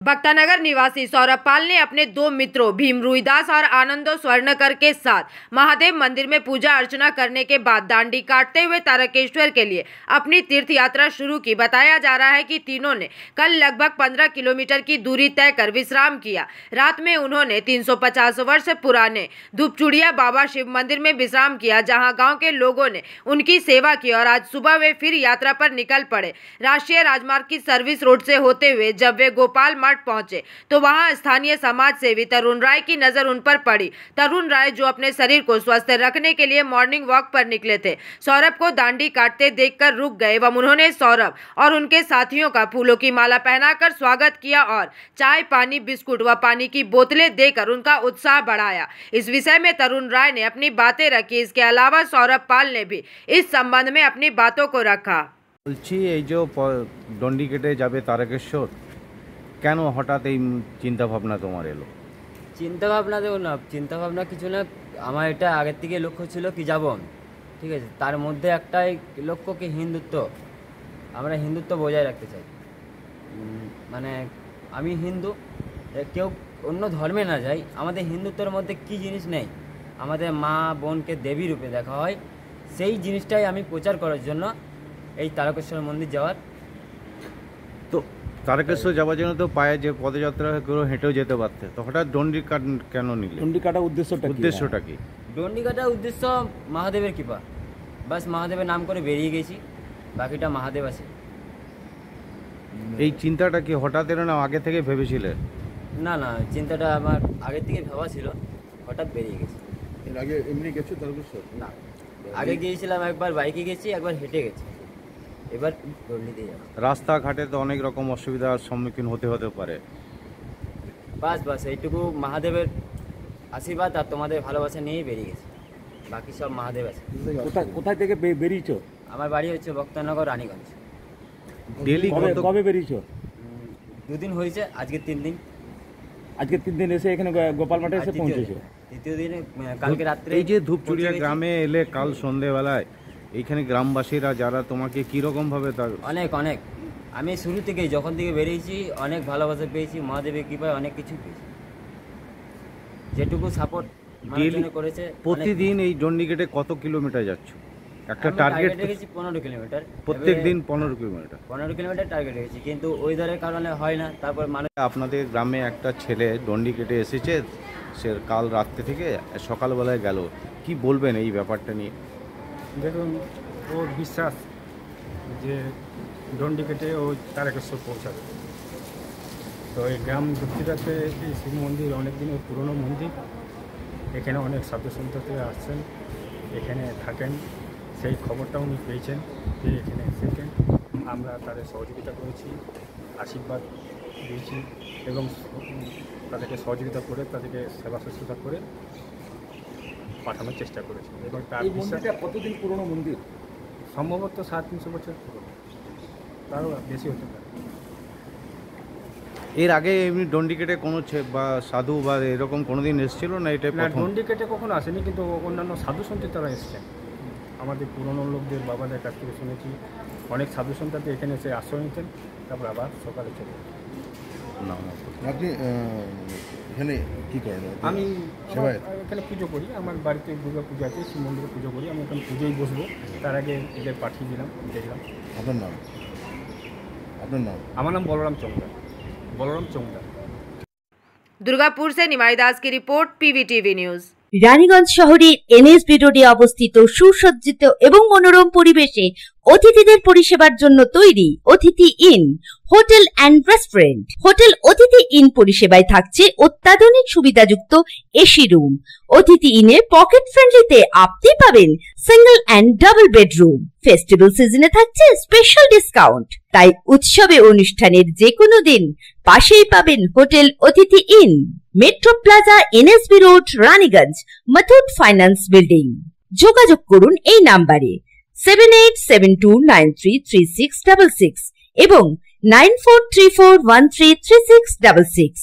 भक्तानगर निवासी सौरभ पाल ने अपने दो मित्रों भीम रुईदास और आनंदो स्वर्णकर के साथ महादेव मंदिर में पूजा अर्चना करने के बाद दांडी काटते हुए तारकेश्वर के लिए अपनी तीर्थ यात्रा शुरू की। बताया जा रहा है कि तीनों ने कल लगभग 15 किलोमीटर की दूरी तय कर विश्राम किया। रात में उन्होंने 350 वर्ष पुराने धूपचुड़िया बाबा शिव मंदिर में विश्राम किया, जहाँ गाँव के लोगों ने उनकी सेवा की और आज सुबह वे फिर यात्रा पर निकल पड़े। राष्ट्रीय राजमार्ग की सर्विस रोड से होते हुए जब वे गोपाल पहुंचे तो वहां स्थानीय समाज सेवी तरुण राय की नजर उन पर पड़ी। तरुण राय जो अपने शरीर को स्वस्थ रखने के लिए मॉर्निंग वॉक पर निकले थे, सौरभ को दांडी काटते देखकर रुक गए एवं उन्होंने सौरभ और उनके साथियों का फूलों की माला पहनाकर स्वागत किया और चाय, पानी, बिस्कुट व पानी की बोतलें देकर उनका उत्साह बढ़ाया। इस विषय में तरुण राय ने अपनी बातें रखी। इसके अलावा सौरभ पाल ने भी इस संबंध में अपनी बातों को रखा। डंडी केटे जाबे तारकेश्वर কেন হঠাৎ এই চিন্তা ভাবনা তোমার এলো? চিন্তা ভাবনা দেখো না, চিন্তা ভাবনা কিছু না, আমার এটা আগের থেকে লক্ষ্য ছিল কি যাব আমি, ঠিক আছে। তার মধ্যে একটাই লক্ষ্য কি হিন্দুত্ব, আমরা হিন্দুত্ব বজায় রাখতে চাই। মানে আমি হিন্দু, কেউ অন্য ধর্মে না যাই, আমাদের হিন্দুত্বের মধ্যে কি জিনিস নেই, আমাদের মা বোনকে দেবী রূপে দেখা হয়, সেই জিনিসটাই আমি প্রচার করার জন্য এই তারকেশ্বর মন্দির যাওয়ার। তো তারকেশ্বর যাওয়ার জন্য তো পায়ে যে পদযাত্রা করে হেঁটেও যেতে পারতে, তো হঠাৎ ডন্ডি কাট কেন নিলে? ডন্ডি কাটার উদ্দেশ্যটা কি? ডন্ডি কাটার উদ্দেশ্য মহাদেবের কৃপা, বাস মহাদেবের নাম করে বেরিয়ে গেছি, বাকিটা মহাদেব আছে। এই চিন্তাটা কি হঠাৎ এলো না আগে থেকে ভেবেছিলে? না না, চিন্তাটা আমার আগে থেকে ভাবা ছিল, হঠাৎ বেরিয়ে গেছি। এর আগে এমনি গেছো তারকেশ্বর? না, আগে গিয়েছিলাম একবার বাইকে গেছি, একবার হেঁটে গেছি, এবার ডন্ডিতে যাব। রাস্তাঘাটে তো অনেক রকম অসুবিধার সম্মুখীন হতে পারে, বাস এইটুকু মহাদেবের আশীর্বাদ আর তোমাদের ভালোবাসা নিয়েই বেরিয়ে গেছি, বাকি সব মহাদেব আছে। কোথায় থেকে বেরিয়েছো? আমার বাড়ি হচ্ছে ভক্তনগর, রানীগঞ্জ। ডেলি কবে বেরিয়েছো? 2 দিন হয়েছে, আজকে 3 দিন। আজকে 3 দিন এসে এখানে গোপাল মাঠে এসে পৌঁছেছো? দ্বিতীয় দিনে কালকে রাত্রে। এই যে ধূপচুড়িয়া গ্রামে এলে কাল সন্ধ্যেবেলায়, এইখানে গ্রামবাসীরা যারা তোমাকে কীরকম ভাবে? তার অনেক আমি শুরু থেকেই যখন থেকে বেরিয়েছি অনেক ভালোবাসা পেয়েছি, মহাদেবের কৃপায় অনেক কিছু পেয়েছি, যেটুকু সাপোর্ট করেছে। প্রতিদিন এই ডন্ডিকেটে কত কিলোমিটার যাচ্ছ? একটা টার্গেট রেখেছি 15 কিলোমিটার, প্রত্যেক দিন 15 কিলোমিটার টার্গেট রেখেছি, কিন্তু ওয়েদারের কারণে হয় না। তারপর মানুষ আপনাদের গ্রামে একটা ছেলে ডন্ডিকেটে এসেছে, সে কাল রাত্রে থেকে সকালবেলায় গেল, কি বলবেন এই ব্যাপারটা নিয়ে? দেখুন, ওর বিশ্বাস যে ডন্ডি কেটে ও তারকেশ্বর পৌঁছাবে। তো এই গ্রাম দক্ষিণাতে এই শিব মন্দির অনেক দিনের পুরনো মন্দির, এখানে অনেক সাধু সন্ত থেকে আসছেন, এখানে থাকেন, সেই খবরটা উনি পেয়েছেন যে এখানে এসেছেন। আমরা তাদের সহযোগিতা করেছি, আশীর্বাদ দিয়েছি এবং তাদেরকে সহযোগিতা করে তাদেরকে সেবা শুশ্রূষা করে পাঠানোর চেষ্টা করেছি। এবং তার মন্দিরটা কতদিন পুরনো মন্দির? সম্ভবত 350 বছর পুরনো, তারও বেশি হতে পারে। এর আগে এমনি ডন্ডিকেটে কোনো বা সাধু বা এরকম কোনোদিন এসেছিল না? এটা না, ডন্ডিকেটে কখনো আসেনি, কিন্তু অন্যান্য সাধু সন্ত তারা এসছেন। আমাদের পুরনো লোকদের বাবাদের কাছ থেকে শুনেছি, অনেক সাধু সন্তানদের এখানে এসে আশ্রয় নিতেন, তারপর আবার সকালে চলে যেতেন। আপনি এখানে কী করেন? আমি এখানে পুজো করি, আমার বাড়িতে দুর্গা পুজো আছে, শিব মন্দিরে পুজো করি। আমি এখানে পুজোই বসবো, তার আগে এদের পাঠিয়ে দিলাম, দেখলাম। আপনার নাম? আমার নাম বলরাম চৌমদার। दुर्गापुर से निमाई दास की रिपोर्ट, पीवीटीवी न्यूज। রানীগঞ্জ শহরের এনএসবি রোডে অবস্থিত সুসজ্জিত এবং মনোরম পরিবেশে অতিথিদের পরিষেবার জন্য তৈরি অতিথি in hotel and restaurant. Hotel অতিথি ইন পরিষেবায় থাকছে অত্যাধুনিক সুবিধাযুক্ত এসি রুম। অতিথি ইনে পকেট ফ্রেন্ডলিতে আপনি পাবেন single and double bedroom. Festival সিজনে থাকছে স্পেশাল ডিসকাউন্ট, তাই উৎসবে অনুষ্ঠানের যে কোনো দিন পাশেই পাবেন হোটেল অতিথি in, metro plaza, NSB road, Raniganj, Muthoot finance building. যোগাযোগ করুন এই নাম্বারে 7872933666 এবং 9434133666।